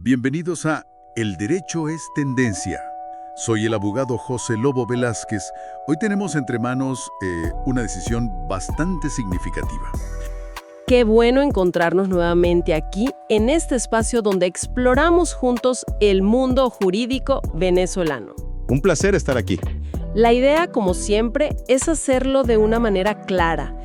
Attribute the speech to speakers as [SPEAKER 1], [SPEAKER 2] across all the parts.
[SPEAKER 1] Bienvenidos a El Derecho es Tendencia. Soy el abogado José Lobo Velázquez. Hoy tenemos entre manos una decisión bastante significativa.
[SPEAKER 2] Qué bueno encontrarnos nuevamente aquí, en este espacio donde exploramos juntos el mundo jurídico venezolano.
[SPEAKER 3] Un placer estar aquí.
[SPEAKER 2] La idea, como siempre, es hacerlo de una manera clara,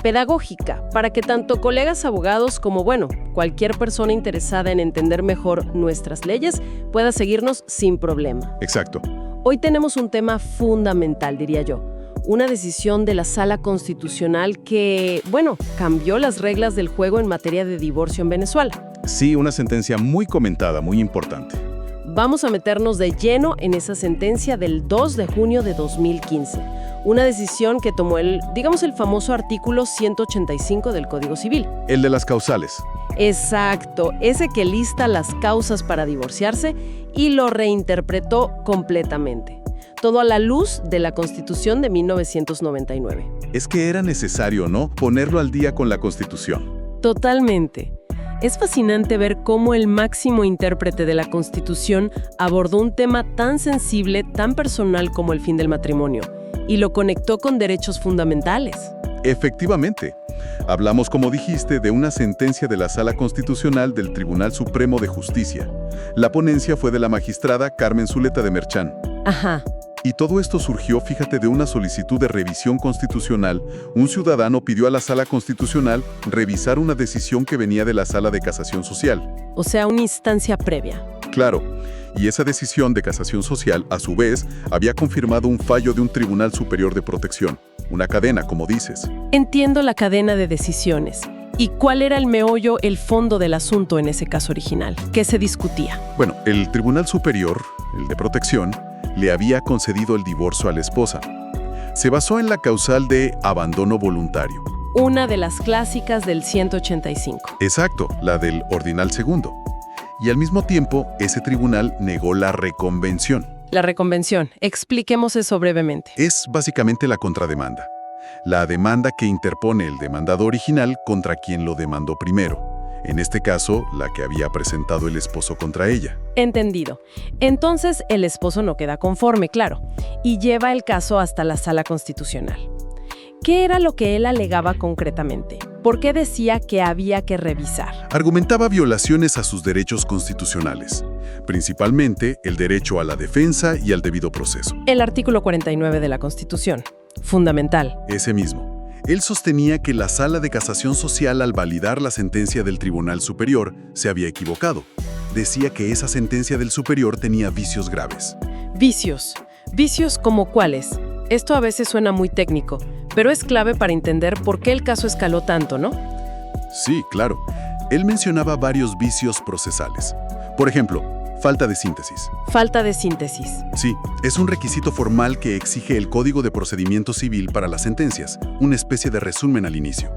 [SPEAKER 2] pedagógica, para que tanto colegas abogados como, cualquier persona interesada en entender mejor nuestras leyes pueda seguirnos sin problema.
[SPEAKER 3] Exacto.
[SPEAKER 2] Hoy tenemos un tema fundamental, diría yo. Una decisión de la Sala Constitucional que, cambió las reglas del juego en materia de divorcio en Venezuela.
[SPEAKER 3] Sí, una sentencia muy comentada, muy importante.
[SPEAKER 2] Vamos a meternos de lleno en esa sentencia del 2 de junio de 2015. Una decisión que tomó el famoso artículo 185 del Código Civil.
[SPEAKER 3] El de las causales.
[SPEAKER 2] Exacto, ese que lista las causas para divorciarse y lo reinterpretó completamente. Todo a la luz de la Constitución de 1999.
[SPEAKER 3] Es que era necesario, ¿no?, ponerlo al día con la Constitución.
[SPEAKER 2] Totalmente. Es fascinante ver cómo el máximo intérprete de la Constitución abordó un tema tan sensible, tan personal como el fin del matrimonio, y lo conectó con derechos fundamentales.
[SPEAKER 3] Efectivamente. Hablamos, como dijiste, de una sentencia de la Sala Constitucional del Tribunal Supremo de Justicia. La ponencia fue de la magistrada Carmen Zuleta de Merchán.
[SPEAKER 2] Ajá.
[SPEAKER 3] Y todo esto surgió, fíjate, de una solicitud de revisión constitucional. Un ciudadano pidió a la Sala Constitucional revisar una decisión que venía de la Sala de Casación Social.
[SPEAKER 2] O sea, una instancia previa.
[SPEAKER 3] Claro. Y esa decisión de casación social, a su vez, había confirmado un fallo de un Tribunal Superior de Protección. Una cadena, como dices.
[SPEAKER 2] Entiendo la cadena de decisiones. ¿Y cuál era el meollo, el fondo del asunto en ese caso original? ¿Qué se discutía?
[SPEAKER 3] Bueno, el Tribunal Superior, el de Protección, le había concedido el divorcio a la esposa. Se basó en la causal de abandono voluntario.
[SPEAKER 2] Una de las clásicas del 185.
[SPEAKER 3] Exacto, la del ordinal segundo. Y al mismo tiempo, ese tribunal negó la reconvención.
[SPEAKER 2] La reconvención, expliquemos eso brevemente.
[SPEAKER 3] Es básicamente la contrademanda. La demanda que interpone el demandado original contra quien lo demandó primero. En este caso, la que había presentado el esposo contra ella.
[SPEAKER 2] Entendido. Entonces, el esposo no queda conforme, claro, y lleva el caso hasta la Sala Constitucional. ¿Qué era lo que él alegaba concretamente? ¿Por qué decía que había que revisar?
[SPEAKER 3] Argumentaba violaciones a sus derechos constitucionales, principalmente el derecho a la defensa y al debido proceso.
[SPEAKER 2] El artículo 49 de la Constitución. Fundamental.
[SPEAKER 3] Ese mismo. Él sostenía que la Sala de Casación Social, al validar la sentencia del Tribunal Superior, se había equivocado. Decía que esa sentencia del Superior tenía vicios graves.
[SPEAKER 2] Vicios. ¿Vicios como cuáles? Esto a veces suena muy técnico, pero es clave para entender por qué el caso escaló tanto, ¿no?
[SPEAKER 3] Sí, claro. Él mencionaba varios vicios procesales. Por ejemplo, falta de síntesis.
[SPEAKER 2] Falta de síntesis.
[SPEAKER 3] Sí, es un requisito formal que exige el Código de Procedimiento Civil para las sentencias, una especie de resumen al inicio.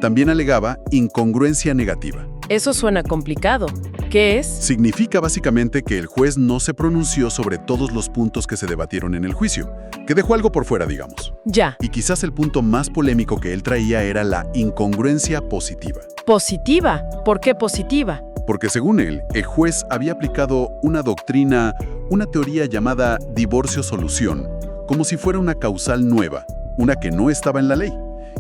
[SPEAKER 3] También alegaba incongruencia negativa.
[SPEAKER 2] Eso suena complicado. ¿Qué es?
[SPEAKER 3] Significa básicamente que el juez no se pronunció sobre todos los puntos que se debatieron en el juicio, que dejó algo por fuera, digamos.
[SPEAKER 2] Ya.
[SPEAKER 3] Y quizás el punto más polémico que él traía era la incongruencia positiva.
[SPEAKER 2] ¿Positiva? ¿Por qué positiva?
[SPEAKER 3] Porque según él, el juez había aplicado una doctrina, una teoría llamada divorcio-solución, como si fuera una causal nueva, una que no estaba en la ley.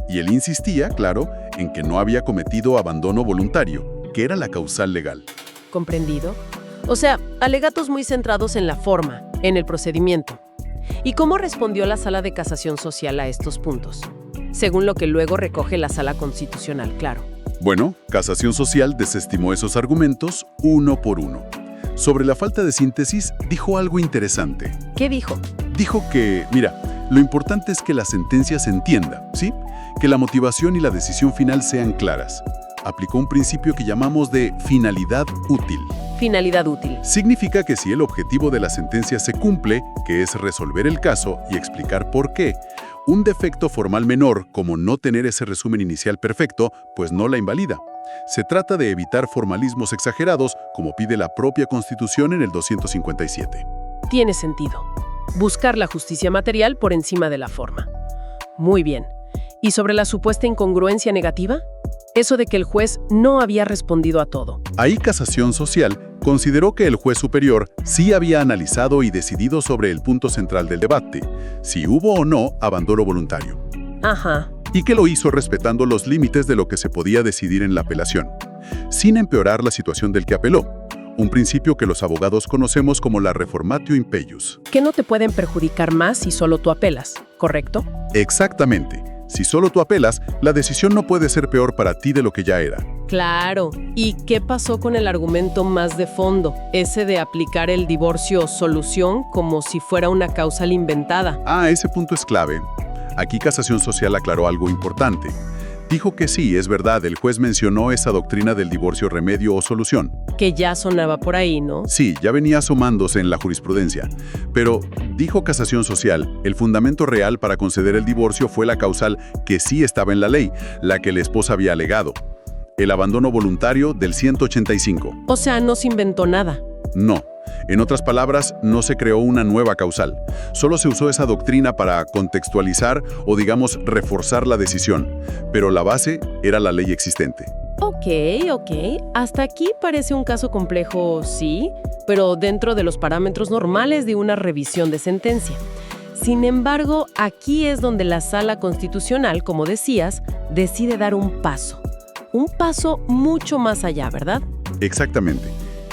[SPEAKER 3] Y él insistía, claro, en que no había cometido abandono voluntario, que era la causal legal.
[SPEAKER 2] ¿Comprendido? O sea, alegatos muy centrados en la forma, en el procedimiento. ¿Y cómo respondió la Sala de Casación Social a estos puntos? Según lo que luego recoge la Sala Constitucional, claro.
[SPEAKER 3] Bueno, Casación Social desestimó esos argumentos uno por uno. Sobre la falta de síntesis, dijo algo interesante.
[SPEAKER 2] ¿Qué dijo?
[SPEAKER 3] Dijo que, lo importante es que la sentencia se entienda, ¿sí? Que la motivación y la decisión final sean claras. Aplicó un principio que llamamos de finalidad útil.
[SPEAKER 2] Finalidad útil.
[SPEAKER 3] Significa que si el objetivo de la sentencia se cumple, que es resolver el caso y explicar por qué, un defecto formal menor, como no tener ese resumen inicial perfecto, pues no la invalida. Se trata de evitar formalismos exagerados, como pide la propia Constitución en el 257.
[SPEAKER 2] Tiene sentido. Buscar la justicia material por encima de la forma. Muy bien. ¿Y sobre la supuesta incongruencia negativa? Eso de que el juez no había respondido a todo.
[SPEAKER 3] Ahí Casación Social consideró que el juez superior sí había analizado y decidido sobre el punto central del debate, si hubo o no abandono voluntario.
[SPEAKER 2] Ajá.
[SPEAKER 3] Y que lo hizo respetando los límites de lo que se podía decidir en la apelación, sin empeorar la situación del que apeló, un principio que los abogados conocemos como la reformatio impeius.
[SPEAKER 2] Que no te pueden perjudicar más si solo tú apelas, ¿correcto?
[SPEAKER 3] Exactamente. Si solo tú apelas, la decisión no puede ser peor para ti de lo que ya era.
[SPEAKER 2] Claro. ¿Y qué pasó con el argumento más de fondo? Ese de aplicar el divorcio solución como si fuera una causal inventada.
[SPEAKER 3] Ese punto es clave. Aquí Casación Social aclaró algo importante. Dijo que sí, es verdad, el juez mencionó esa doctrina del divorcio remedio o solución.
[SPEAKER 2] Que ya sonaba por ahí, ¿no?
[SPEAKER 3] Sí, ya venía asomándose en la jurisprudencia. Pero, dijo Casación Social, el fundamento real para conceder el divorcio fue la causal que sí estaba en la ley, la que la esposa había alegado. El abandono voluntario del 185.
[SPEAKER 2] O sea, no se inventó nada.
[SPEAKER 3] No. En otras palabras, no se creó una nueva causal. Solo se usó esa doctrina para contextualizar o, digamos, reforzar la decisión. Pero la base era la ley existente.
[SPEAKER 2] Ok. Hasta aquí parece un caso complejo, sí, pero dentro de los parámetros normales de una revisión de sentencia. Sin embargo, aquí es donde la Sala Constitucional, como decías, decide dar un paso. Un paso mucho más allá, ¿verdad?
[SPEAKER 3] Exactamente.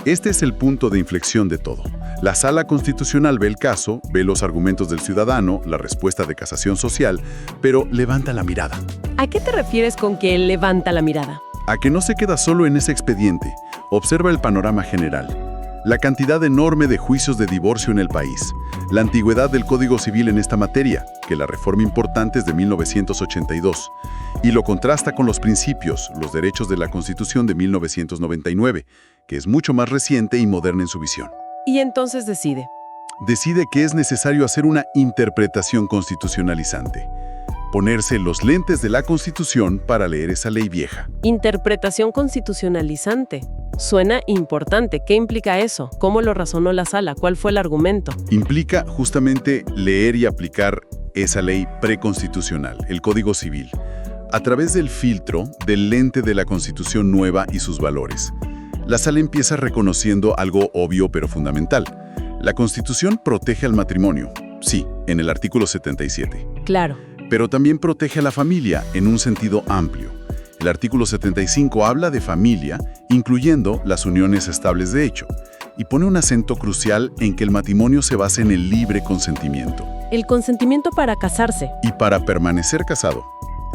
[SPEAKER 3] Este es el punto de inflexión de todo. La Sala Constitucional ve el caso, ve los argumentos del ciudadano, la respuesta de Casación Social, pero levanta la mirada.
[SPEAKER 2] ¿A qué te refieres con que levanta la mirada?
[SPEAKER 3] A que no se queda solo en ese expediente. Observa el panorama general. La cantidad enorme de juicios de divorcio en el país. La antigüedad del Código Civil en esta materia, que la reforma importante es de 1982. Y lo contrasta con los principios, los derechos de la Constitución de 1999, que es mucho más reciente y moderna en su visión.
[SPEAKER 2] Y entonces decide.
[SPEAKER 3] Decide que es necesario hacer una interpretación constitucionalizante. Ponerse los lentes de la Constitución para leer esa ley vieja.
[SPEAKER 2] Interpretación constitucionalizante. Suena importante. ¿Qué implica eso? ¿Cómo lo razonó la Sala? ¿Cuál fue el argumento?
[SPEAKER 3] Implica justamente leer y aplicar esa ley preconstitucional, el Código Civil, a través del filtro del lente de la Constitución nueva y sus valores. La Sala empieza reconociendo algo obvio pero fundamental. La Constitución protege al matrimonio, sí, en el artículo 77.
[SPEAKER 2] Claro.
[SPEAKER 3] Pero también protege a la familia en un sentido amplio. El artículo 75 habla de familia, incluyendo las uniones estables de hecho, y pone un acento crucial en que el matrimonio se basa en el libre consentimiento.
[SPEAKER 2] El consentimiento para casarse.
[SPEAKER 3] Y para permanecer casado.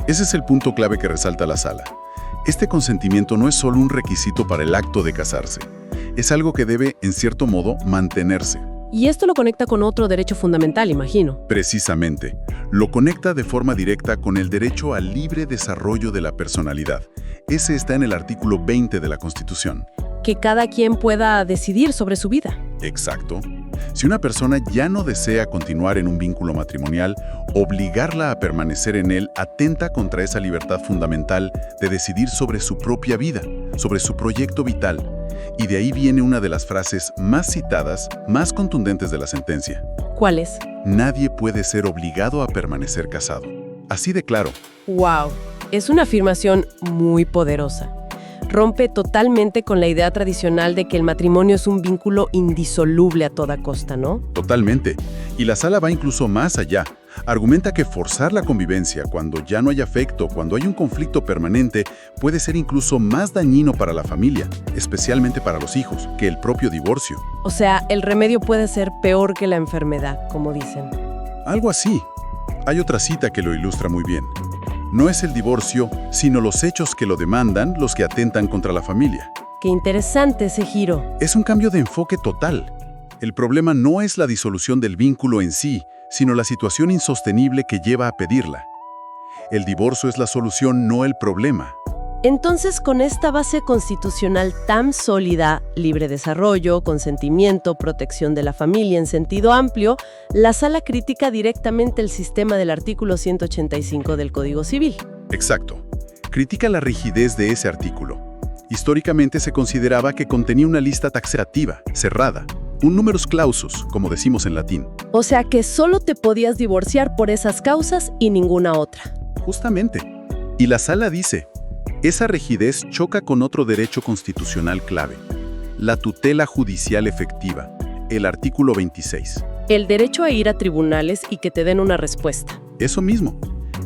[SPEAKER 3] Ese es el punto clave que resalta la Sala. Este consentimiento no es solo un requisito para el acto de casarse. Es algo que debe, en cierto modo, mantenerse.
[SPEAKER 2] Y esto lo conecta con otro derecho fundamental, imagino.
[SPEAKER 3] Precisamente. Lo conecta de forma directa con el derecho al libre desarrollo de la personalidad. Ese está en el artículo 20 de la Constitución.
[SPEAKER 2] Que cada quien pueda decidir sobre su vida.
[SPEAKER 3] Exacto. Si una persona ya no desea continuar en un vínculo matrimonial, obligarla a permanecer en él atenta contra esa libertad fundamental de decidir sobre su propia vida, sobre su proyecto vital. Y de ahí viene una de las frases más citadas, más contundentes de la sentencia.
[SPEAKER 2] ¿Cuál es?
[SPEAKER 3] Nadie puede ser obligado a permanecer casado. Así de claro.
[SPEAKER 2] ¡Wow! Es una afirmación muy poderosa. Rompe totalmente con la idea tradicional de que el matrimonio es un vínculo indisoluble a toda costa, ¿no?
[SPEAKER 3] Totalmente. Y la Sala va incluso más allá. Argumenta que forzar la convivencia cuando ya no hay afecto, cuando hay un conflicto permanente, puede ser incluso más dañino para la familia, especialmente para los hijos, que el propio divorcio.
[SPEAKER 2] O sea, el remedio puede ser peor que la enfermedad, como dicen.
[SPEAKER 3] Algo así. Hay otra cita que lo ilustra muy bien. No es el divorcio, sino los hechos que lo demandan los que atentan contra la familia.
[SPEAKER 2] Qué interesante ese giro.
[SPEAKER 3] Es un cambio de enfoque total. El problema no es la disolución del vínculo en sí, sino la situación insostenible que lleva a pedirla. El divorcio es la solución, no el problema.
[SPEAKER 2] Entonces, con esta base constitucional tan sólida, libre desarrollo, consentimiento, protección de la familia en sentido amplio, la Sala critica directamente el sistema del artículo 185 del Código Civil.
[SPEAKER 3] Exacto. Critica la rigidez de ese artículo. Históricamente se consideraba que contenía una lista taxativa, cerrada, un numerus clausus, como decimos en latín.
[SPEAKER 2] O sea que solo te podías divorciar por esas causas y ninguna otra.
[SPEAKER 3] Justamente. Y la sala dice, esa rigidez choca con otro derecho constitucional clave, la tutela judicial efectiva, el artículo 26.
[SPEAKER 2] El derecho a ir a tribunales y que te den una respuesta.
[SPEAKER 3] Eso mismo,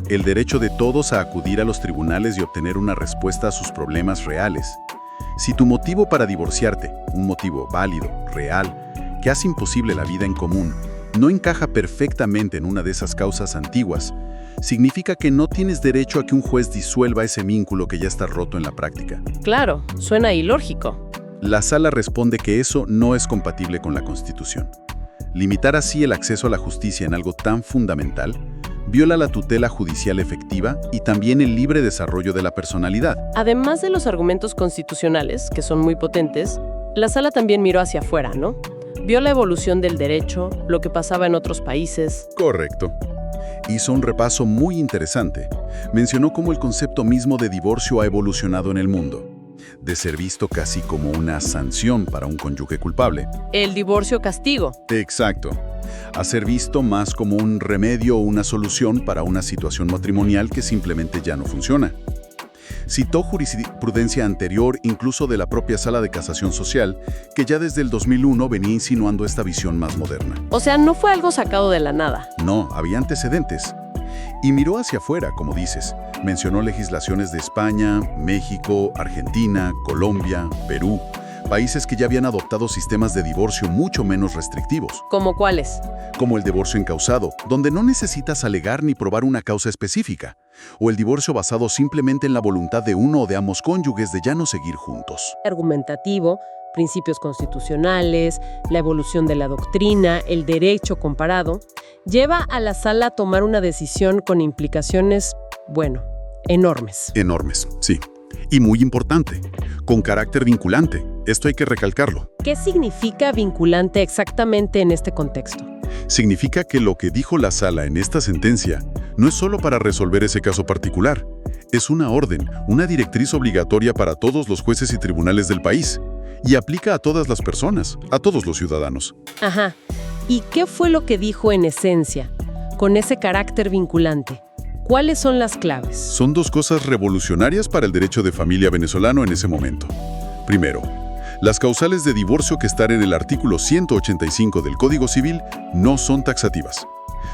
[SPEAKER 3] el derecho de todos a acudir a los tribunales y obtener una respuesta a sus problemas reales. Si tu motivo para divorciarte, un motivo válido, real, que hace imposible la vida en común, no encaja perfectamente en una de esas causas antiguas, significa que no tienes derecho a que un juez disuelva ese vínculo que ya está roto en la práctica.
[SPEAKER 2] Claro, suena ilógico.
[SPEAKER 3] La sala responde que eso no es compatible con la Constitución. Limitar así el acceso a la justicia en algo tan fundamental viola la tutela judicial efectiva y también el libre desarrollo de la personalidad.
[SPEAKER 2] Además de los argumentos constitucionales, que son muy potentes, la sala también miró hacia afuera, ¿no? Vio la evolución del derecho, lo que pasaba en otros países.
[SPEAKER 3] Correcto. Hizo un repaso muy interesante. Mencionó cómo el concepto mismo de divorcio ha evolucionado en el mundo, de ser visto casi como una sanción para un cónyuge culpable.
[SPEAKER 2] El divorcio castigo.
[SPEAKER 3] Exacto. A ser visto más como un remedio o una solución para una situación matrimonial que simplemente ya no funciona. Citó jurisprudencia anterior, incluso de la propia Sala de Casación Social, que ya desde el 2001 venía insinuando esta visión más moderna.
[SPEAKER 2] O sea, no fue algo sacado de la nada.
[SPEAKER 3] No, había antecedentes. Y miró hacia afuera, como dices. Mencionó legislaciones de España, México, Argentina, Colombia, Perú, países que ya habían adoptado sistemas de divorcio mucho menos restrictivos.
[SPEAKER 2] ¿Cómo cuáles?
[SPEAKER 3] Como el divorcio encausado, donde no necesitas alegar ni probar una causa específica, o el divorcio basado simplemente en la voluntad de uno o de ambos cónyuges de ya no seguir juntos.
[SPEAKER 2] Argumentativo, principios constitucionales, la evolución de la doctrina, el derecho comparado, lleva a la sala a tomar una decisión con implicaciones, bueno, enormes.
[SPEAKER 3] Enormes, sí. Y muy importante, con carácter vinculante. Esto hay que recalcarlo.
[SPEAKER 2] ¿Qué significa vinculante exactamente en este contexto?
[SPEAKER 3] Significa que lo que dijo la sala en esta sentencia no es solo para resolver ese caso particular. Es una orden, una directriz obligatoria para todos los jueces y tribunales del país. Y aplica a todas las personas, a todos los ciudadanos.
[SPEAKER 2] Ajá. ¿Y qué fue lo que dijo en esencia, con ese carácter vinculante? ¿Cuáles son las claves?
[SPEAKER 3] Son dos cosas revolucionarias para el derecho de familia venezolano en ese momento. Primero, las causales de divorcio que están en el artículo 185 del Código Civil no son taxativas.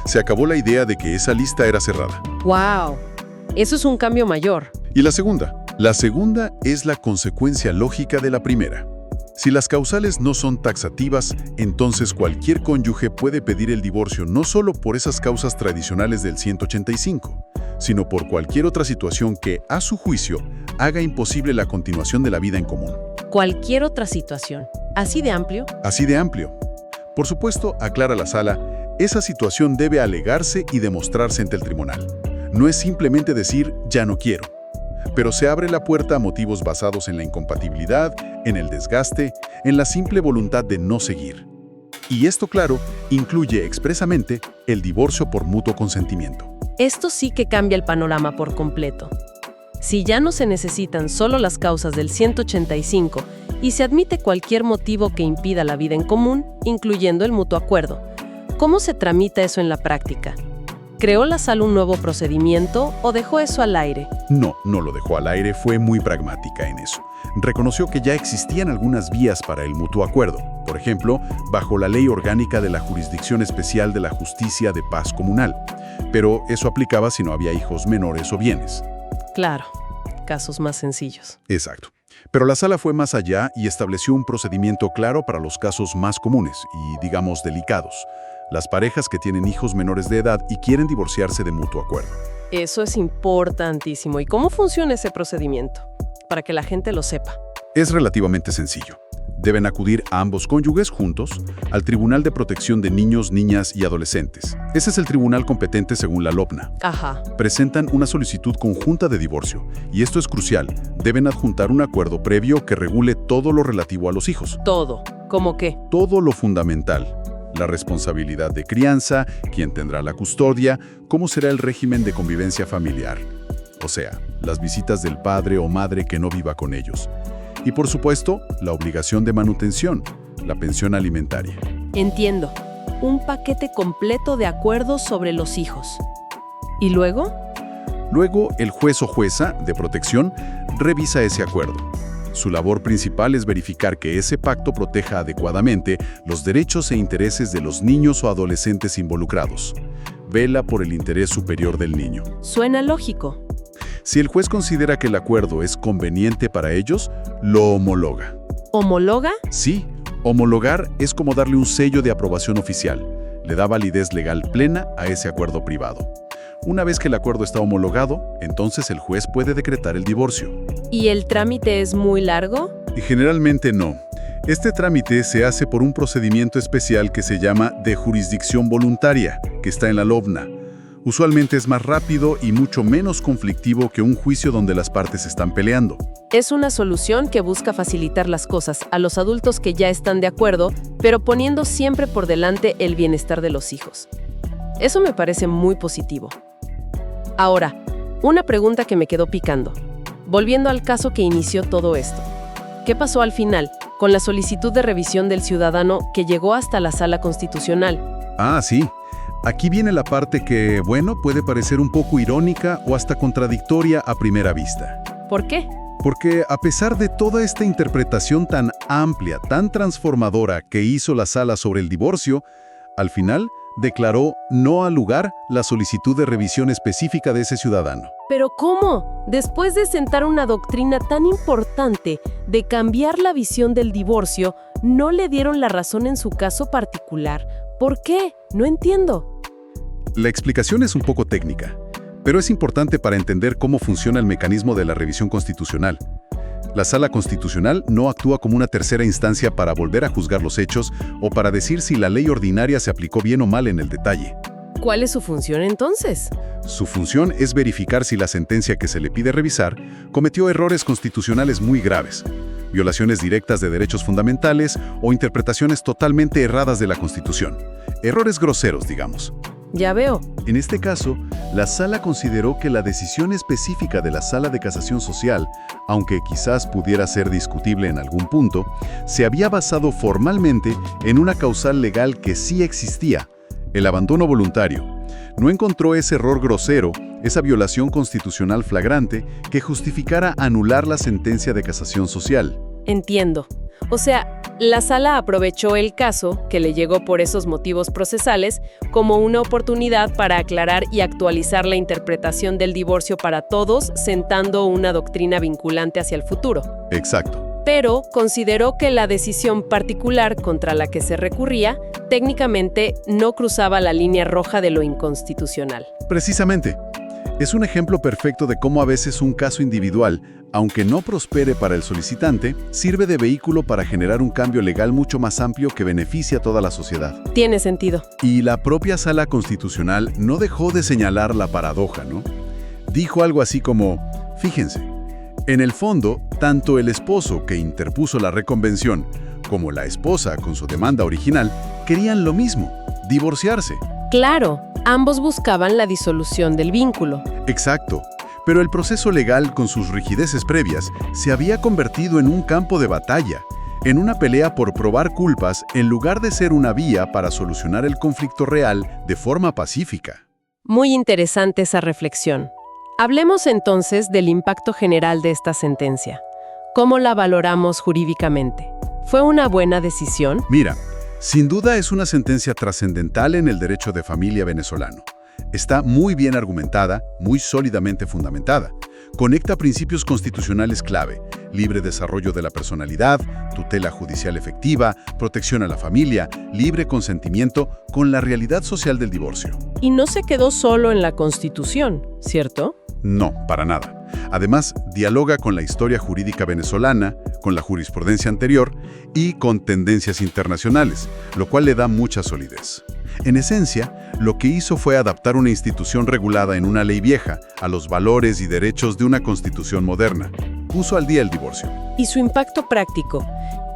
[SPEAKER 3] Se acabó la idea de que esa lista era cerrada.
[SPEAKER 2] ¡Wow! Eso es un cambio mayor.
[SPEAKER 3] ¿Y la segunda? La segunda es la consecuencia lógica de la primera. Si las causales no son taxativas, entonces cualquier cónyuge puede pedir el divorcio no solo por esas causas tradicionales del 185, sino por cualquier otra situación que, a su juicio, haga imposible la continuación de la vida en común.
[SPEAKER 2] Cualquier otra situación. ¿Así de amplio?
[SPEAKER 3] Así de amplio. Por supuesto, aclara la sala, esa situación debe alegarse y demostrarse ante el tribunal. No es simplemente decir, ya no quiero. Pero se abre la puerta a motivos basados en la incompatibilidad, en el desgaste, en la simple voluntad de no seguir. Y esto, claro, incluye expresamente el divorcio por mutuo consentimiento.
[SPEAKER 2] Esto sí que cambia el panorama por completo. Si ya no se necesitan solo las causas del 185 y se admite cualquier motivo que impida la vida en común, incluyendo el mutuo acuerdo, ¿cómo se tramita eso en la práctica? ¿Creó la sala un nuevo procedimiento o dejó eso al aire?
[SPEAKER 3] No lo dejó al aire, fue muy pragmática en eso. Reconoció que ya existían algunas vías para el mutuo acuerdo, por ejemplo, bajo la Ley Orgánica de la Jurisdicción Especial de la Justicia de Paz Comunal, pero eso aplicaba si no había hijos menores o bienes.
[SPEAKER 2] Claro, casos más sencillos.
[SPEAKER 3] Exacto. Pero la sala fue más allá y estableció un procedimiento claro para los casos más comunes y, digamos, delicados. Las parejas que tienen hijos menores de edad y quieren divorciarse de mutuo acuerdo.
[SPEAKER 2] Eso es importantísimo. ¿Y cómo funciona ese procedimiento? Para que la gente lo sepa.
[SPEAKER 3] Es relativamente sencillo. Deben acudir a ambos cónyuges juntos al Tribunal de Protección de Niños, Niñas y Adolescentes. Ese es el tribunal competente según la LOPNA.
[SPEAKER 2] Ajá.
[SPEAKER 3] Presentan una solicitud conjunta de divorcio, y esto es crucial. Deben adjuntar un acuerdo previo que regule todo lo relativo a los hijos.
[SPEAKER 2] Todo. ¿Cómo qué?
[SPEAKER 3] Todo lo fundamental. La responsabilidad de crianza, quién tendrá la custodia, cómo será el régimen de convivencia familiar. O sea, las visitas del padre o madre que no viva con ellos. Y por supuesto, la obligación de manutención, la pensión alimentaria.
[SPEAKER 2] Entiendo. Un paquete completo de acuerdos sobre los hijos. ¿Y luego?
[SPEAKER 3] Luego, el juez o jueza de protección revisa ese acuerdo. Su labor principal es verificar que ese pacto proteja adecuadamente los derechos e intereses de los niños o adolescentes involucrados. Vela por el interés superior del niño.
[SPEAKER 2] Suena lógico.
[SPEAKER 3] Si el juez considera que el acuerdo es conveniente para ellos, lo homologa.
[SPEAKER 2] ¿Homologa?
[SPEAKER 3] Sí, homologar es como darle un sello de aprobación oficial. Le da validez legal plena a ese acuerdo privado. Una vez que el acuerdo está homologado, entonces el juez puede decretar el divorcio.
[SPEAKER 2] ¿Y el trámite es muy largo?
[SPEAKER 3] Generalmente no. Este trámite se hace por un procedimiento especial que se llama de jurisdicción voluntaria, que está en la LOBNA. Usualmente es más rápido y mucho menos conflictivo que un juicio donde las partes están peleando.
[SPEAKER 2] Es una solución que busca facilitar las cosas a los adultos que ya están de acuerdo, pero poniendo siempre por delante el bienestar de los hijos. Eso me parece muy positivo. Ahora, una pregunta que me quedó picando. Volviendo al caso que inició todo esto. ¿Qué pasó al final con la solicitud de revisión del ciudadano que llegó hasta la Sala Constitucional?
[SPEAKER 3] Ah, sí. Aquí viene la parte que, bueno, puede parecer un poco irónica o hasta contradictoria a primera vista.
[SPEAKER 2] ¿Por qué?
[SPEAKER 3] Porque a pesar de toda esta interpretación tan amplia, tan transformadora que hizo la Sala sobre el divorcio, al final declaró no al lugar la solicitud de revisión específica de ese ciudadano.
[SPEAKER 2] ¿Pero cómo? Después de sentar una doctrina tan importante de cambiar la visión del divorcio, ¿no le dieron la razón en su caso particular? ¿Por qué? No entiendo.
[SPEAKER 3] La explicación es un poco técnica, pero es importante para entender cómo funciona el mecanismo de la revisión constitucional. La Sala Constitucional no actúa como una tercera instancia para volver a juzgar los hechos o para decir si la ley ordinaria se aplicó bien o mal en el detalle.
[SPEAKER 2] ¿Cuál es su función entonces?
[SPEAKER 3] Su función es verificar si la sentencia que se le pide revisar cometió errores constitucionales muy graves, violaciones directas de derechos fundamentales o interpretaciones totalmente erradas de la Constitución. Errores groseros, digamos.
[SPEAKER 2] Ya veo.
[SPEAKER 3] En este caso, la Sala consideró que la decisión específica de la Sala de Casación Social, aunque quizás pudiera ser discutible en algún punto, se había basado formalmente en una causal legal que sí existía, el abandono voluntario. No encontró ese error grosero, esa violación constitucional flagrante, que justificara anular la sentencia de casación social.
[SPEAKER 2] Entiendo. O sea, la Sala aprovechó el caso, que le llegó por esos motivos procesales, como una oportunidad para aclarar y actualizar la interpretación del divorcio para todos, sentando una doctrina vinculante hacia el futuro.
[SPEAKER 3] Exacto.
[SPEAKER 2] Pero consideró que la decisión particular contra la que se recurría técnicamente no cruzaba la línea roja de lo inconstitucional.
[SPEAKER 3] Precisamente. Es un ejemplo perfecto de cómo a veces un caso individual, aunque no prospere para el solicitante, sirve de vehículo para generar un cambio legal mucho más amplio que beneficia a toda la sociedad.
[SPEAKER 2] Tiene sentido.
[SPEAKER 3] Y la propia Sala Constitucional no dejó de señalar la paradoja, ¿no? Dijo algo así como, fíjense, en el fondo, tanto el esposo que interpuso la reconvención como la esposa con su demanda original querían lo mismo, divorciarse.
[SPEAKER 2] Claro, ambos buscaban la disolución del vínculo.
[SPEAKER 3] Exacto. Pero el proceso legal, con sus rigideces previas, se había convertido en un campo de batalla, en una pelea por probar culpas en lugar de ser una vía para solucionar el conflicto real de forma pacífica.
[SPEAKER 2] Muy interesante esa reflexión. Hablemos entonces del impacto general de esta sentencia. ¿Cómo la valoramos jurídicamente? ¿Fue una buena decisión?
[SPEAKER 3] Mira, sin duda es una sentencia trascendental en el derecho de familia venezolano. Está muy bien argumentada, muy sólidamente fundamentada. Conecta principios constitucionales clave: libre desarrollo de la personalidad, tutela judicial efectiva, protección a la familia, libre consentimiento, con la realidad social del divorcio.
[SPEAKER 2] Y no se quedó solo en la Constitución, ¿cierto?
[SPEAKER 3] No, para nada. Además, dialoga con la historia jurídica venezolana, con la jurisprudencia anterior y con tendencias internacionales, lo cual le da mucha solidez. En esencia, lo que hizo fue adaptar una institución regulada en una ley vieja a los valores y derechos de una constitución moderna. Puso al día el divorcio.
[SPEAKER 2] ¿Y su impacto práctico?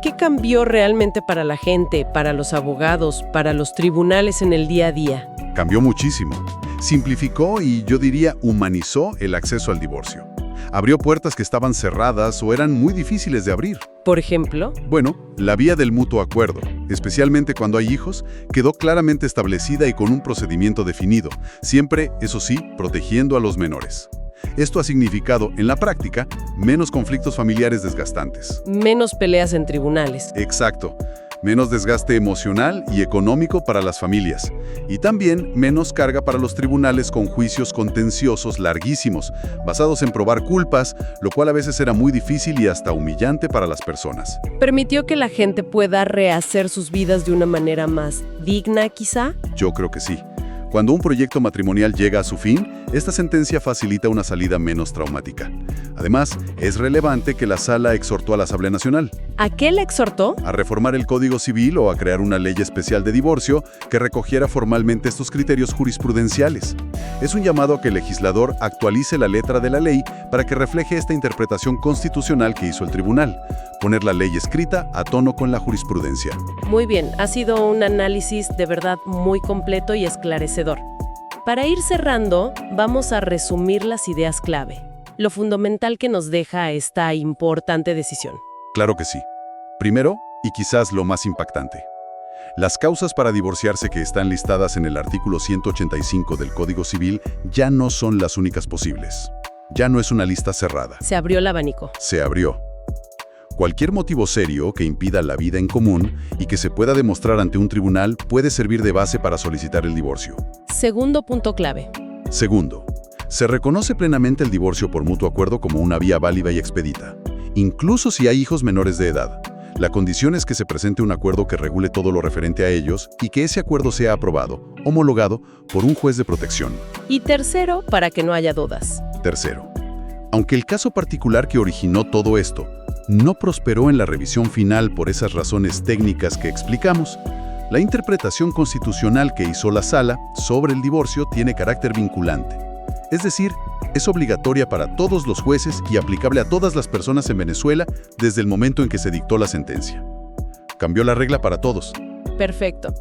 [SPEAKER 2] ¿Qué cambió realmente para la gente, para los abogados, para los tribunales en el día a día?
[SPEAKER 3] Cambió muchísimo. Simplificó y, yo diría, humanizó el acceso al divorcio. Abrió puertas que estaban cerradas o eran muy difíciles de abrir.
[SPEAKER 2] ¿Por ejemplo?
[SPEAKER 3] Bueno, la vía del mutuo acuerdo, especialmente cuando hay hijos, quedó claramente establecida y con un procedimiento definido, siempre, eso sí, protegiendo a los menores. Esto ha significado, en la práctica, menos conflictos familiares desgastantes.
[SPEAKER 2] Menos peleas en tribunales.
[SPEAKER 3] Exacto. Menos desgaste emocional y económico para las familias. Y también menos carga para los tribunales con juicios contenciosos larguísimos, basados en probar culpas, lo cual a veces era muy difícil y hasta humillante para las personas.
[SPEAKER 2] ¿Permitió que la gente pueda rehacer sus vidas de una manera más digna, quizá?
[SPEAKER 3] Yo creo que sí. Cuando un proyecto matrimonial llega a su fin, esta sentencia facilita una salida menos traumática. Además, es relevante que la Sala exhortó a la Asamblea Nacional
[SPEAKER 2] ¿A qué le exhortó?
[SPEAKER 3] a reformar el Código Civil o a crear una ley especial de divorcio que recogiera formalmente estos criterios jurisprudenciales. Es un llamado a que el legislador actualice la letra de la ley para que refleje esta interpretación constitucional que hizo el tribunal, poner la ley escrita a tono con la jurisprudencia.
[SPEAKER 2] Muy bien, ha sido un análisis de verdad muy completo y esclarecedor. Para ir cerrando, vamos a resumir las ideas clave, lo fundamental que nos deja esta importante decisión.
[SPEAKER 3] Claro que sí. Primero, y quizás lo más impactante, las causas para divorciarse que están listadas en el artículo 185 del Código Civil ya no son las únicas posibles. Ya no es una lista cerrada.
[SPEAKER 2] Se abrió el abanico.
[SPEAKER 3] Se abrió. Cualquier motivo serio que impida la vida en común y que se pueda demostrar ante un tribunal puede servir de base para solicitar el divorcio.
[SPEAKER 2] Segundo punto clave.
[SPEAKER 3] Segundo, se reconoce plenamente el divorcio por mutuo acuerdo como una vía válida y expedita, incluso si hay hijos menores de edad. La condición es que se presente un acuerdo que regule todo lo referente a ellos y que ese acuerdo sea aprobado, homologado, por un juez de protección.
[SPEAKER 2] Y tercero, para que no haya dudas.
[SPEAKER 3] Tercero, aunque el caso particular que originó todo esto no prosperó en la revisión final por esas razones técnicas que explicamos, la interpretación constitucional que hizo la Sala sobre el divorcio tiene carácter vinculante. Es decir, es obligatoria para todos los jueces y aplicable a todas las personas en Venezuela desde el momento en que se dictó la sentencia. Cambió la regla para todos.
[SPEAKER 2] Perfecto.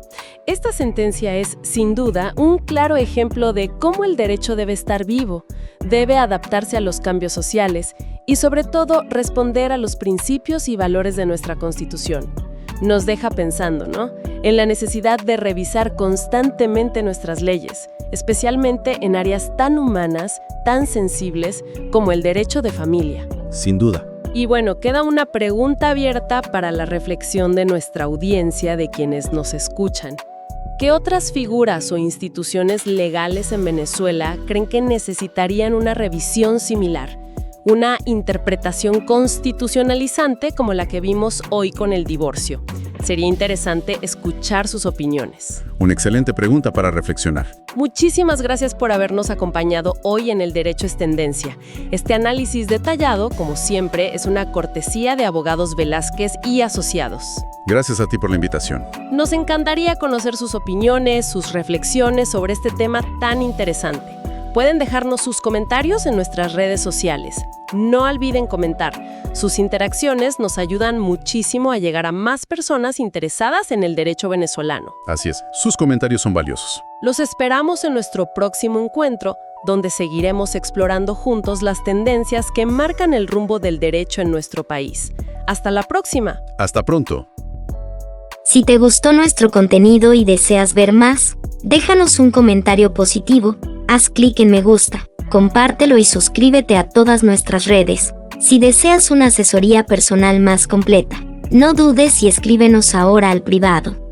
[SPEAKER 2] Esta sentencia es, sin duda, un claro ejemplo de cómo el derecho debe estar vivo, debe adaptarse a los cambios sociales y, sobre todo, responder a los principios y valores de nuestra Constitución. Nos deja pensando, ¿no?, en la necesidad de revisar constantemente nuestras leyes, especialmente en áreas tan humanas, tan sensibles como el derecho de familia.
[SPEAKER 4] Sin duda.
[SPEAKER 2] Y bueno, queda una pregunta abierta para la reflexión de nuestra audiencia, de quienes nos escuchan. ¿Qué otras figuras o instituciones legales en Venezuela creen que necesitarían una revisión similar? Una interpretación constitucionalizante como la que vimos hoy con el divorcio. Sería interesante escuchar sus opiniones.
[SPEAKER 3] Una excelente pregunta para reflexionar.
[SPEAKER 2] Muchísimas gracias por habernos acompañado hoy en El Derecho es Tendencia. Este análisis detallado, como siempre, es una cortesía de Abogados Velázquez y Asociados.
[SPEAKER 3] Gracias a ti por la invitación.
[SPEAKER 2] Nos encantaría conocer sus opiniones, sus reflexiones sobre este tema tan interesante. Pueden dejarnos sus comentarios en nuestras redes sociales. No olviden comentar. Sus interacciones nos ayudan muchísimo a llegar a más personas interesadas en el derecho venezolano.
[SPEAKER 3] Así es, sus comentarios son valiosos.
[SPEAKER 2] Los esperamos en nuestro próximo encuentro, donde seguiremos explorando juntos las tendencias que marcan el rumbo del derecho en nuestro país. ¡Hasta la próxima!
[SPEAKER 3] Hasta pronto.
[SPEAKER 5] Si te gustó nuestro contenido y deseas ver más, déjanos un comentario positivo, haz clic en me gusta, compártelo y suscríbete a todas nuestras redes. Si deseas una asesoría personal más completa, no dudes y escríbenos ahora al privado.